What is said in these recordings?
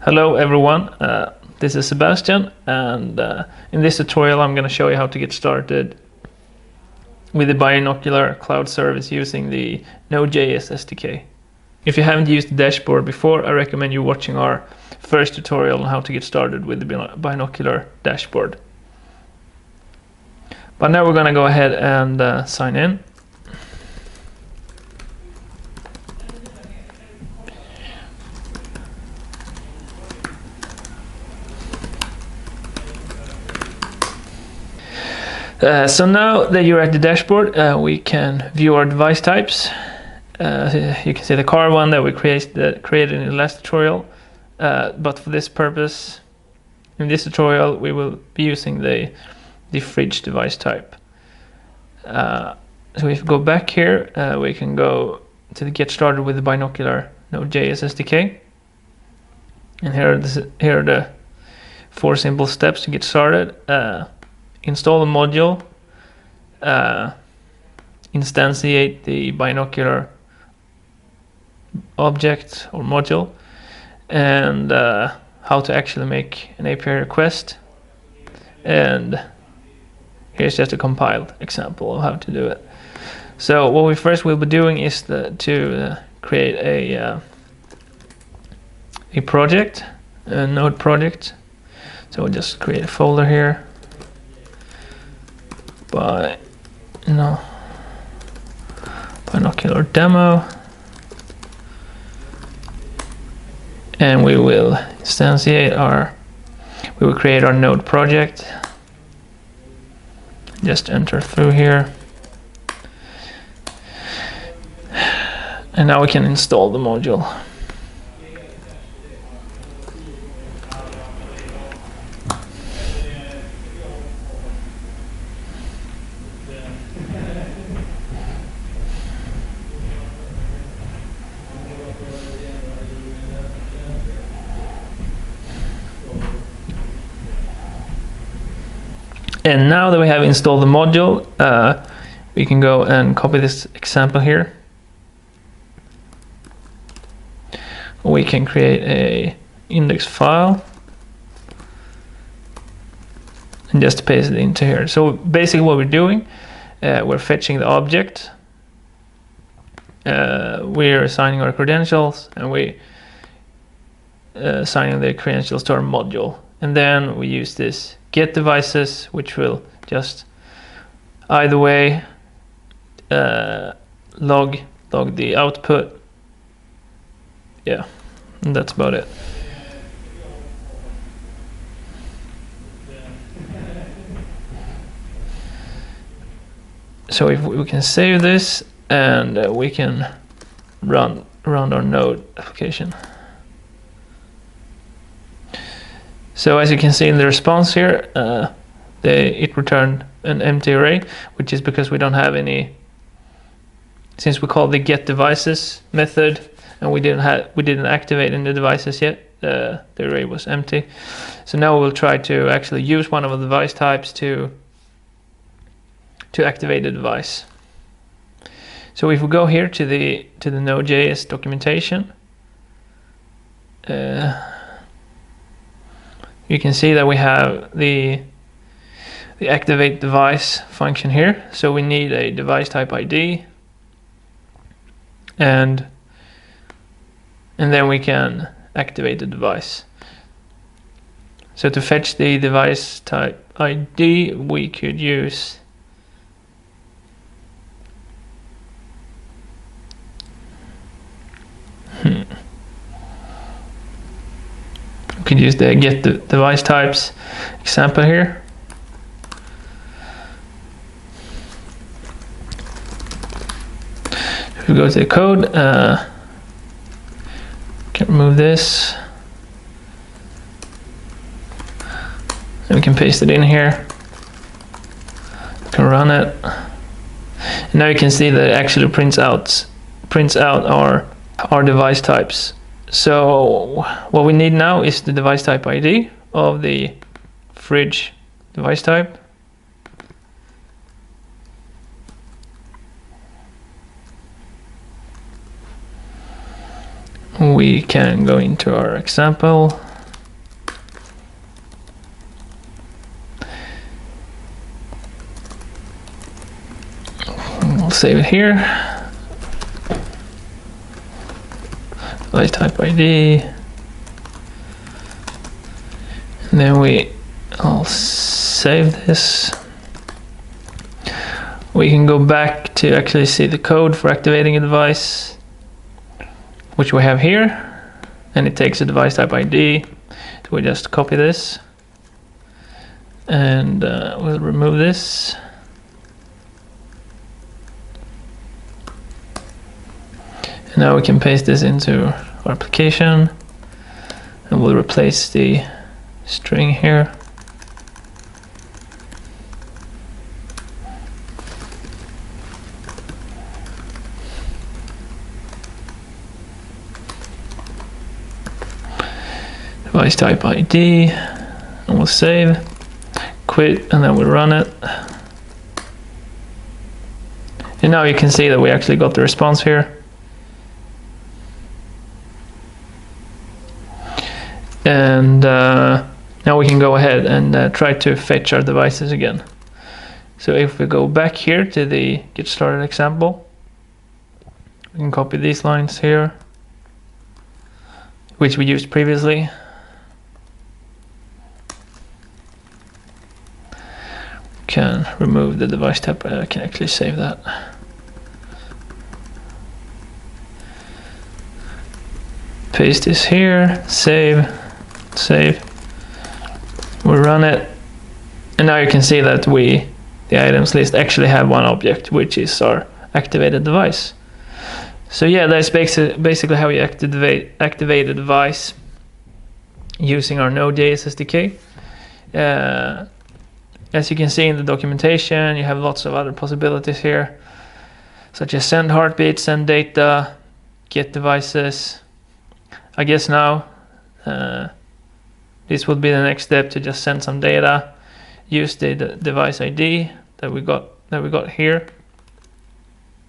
Hello everyone, this is Sebastian, and in this tutorial I'm going to show you how to get started with the Binocular cloud service using the Node.js SDK. If you haven't used the dashboard before, I recommend you watching our first tutorial on how to get started with the Binocular dashboard. But now we're going to go ahead and sign in. So now that you're at the dashboard, we can view our device types. You can see the car one that we created in the last tutorial, but for this purpose, in this tutorial, we will be using the fridge device type. So if we go back here, we can go to the get started with the Binocular Node.js SDK. And here are the 4 simple steps to get started. Install the module, instantiate the Binocular object or module, and how to actually make an API request. And here's just a compiled example of how to do it. So what we first will be doing is to create a project, a node project. So we'll just create a folder here. Binocular demo, and we will create our node project. Just enter through here, and now we can install the module. And now that we have installed the module, we can go and copy this example here. We can create a index file and just paste it into here. So basically what we're doing, we're fetching the object, we're assigning our credentials, and we assigning the credentials to our module. And then we use this get devices, which will just either way log the output. Yeah, and that's about it. So if we can save this, and we can run our node application. So as you can see in the response here, it returned an empty array, which is because we don't have any. Since we called the get devices method and we didn't activate any devices yet, the array was empty. So now we'll try to actually use one of the device types to activate the device. So if we go here to the Node.js documentation, you can see that we have the activate device function here. So we need a device type ID, and then we can activate the device. So to fetch the device type ID, we could use the get the device types example here. If we go to the code, can remove this, and we can paste it in here. We can run it, and now you can see that it actually prints out our device types. So what we need now is the device type ID of the fridge device type. We can go into our example save it here. Device type ID. And then I'll save this. We can go back to actually see the code for activating a device, which we have here. And it takes a device type ID. So we just copy this. And we'll remove this. And now we can paste this into our application. And we'll replace the string here. Device type ID, and we'll save, quit, and then we'll run it. And now you can see that we actually got the response here. And now we can go ahead and try to fetch our devices again. So if we go back here to the get started example, we can copy these lines here, which we used previously. Can remove the device type. I can actually save that. Paste this here, save. We run it, and now you can see that the items list actually have one object, which is our activated device. So yeah, that's basically how you activate a device using our Node.js SDK. As you can see in the documentation, you have lots of other possibilities here, such as send heartbeats, send data, get devices. I guess now this would be the next step, to just send some data, use the device ID that we got here,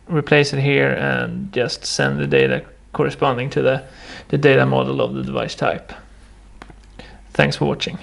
replace it here, and just send the data corresponding to the data model of the device type. Thanks for watching.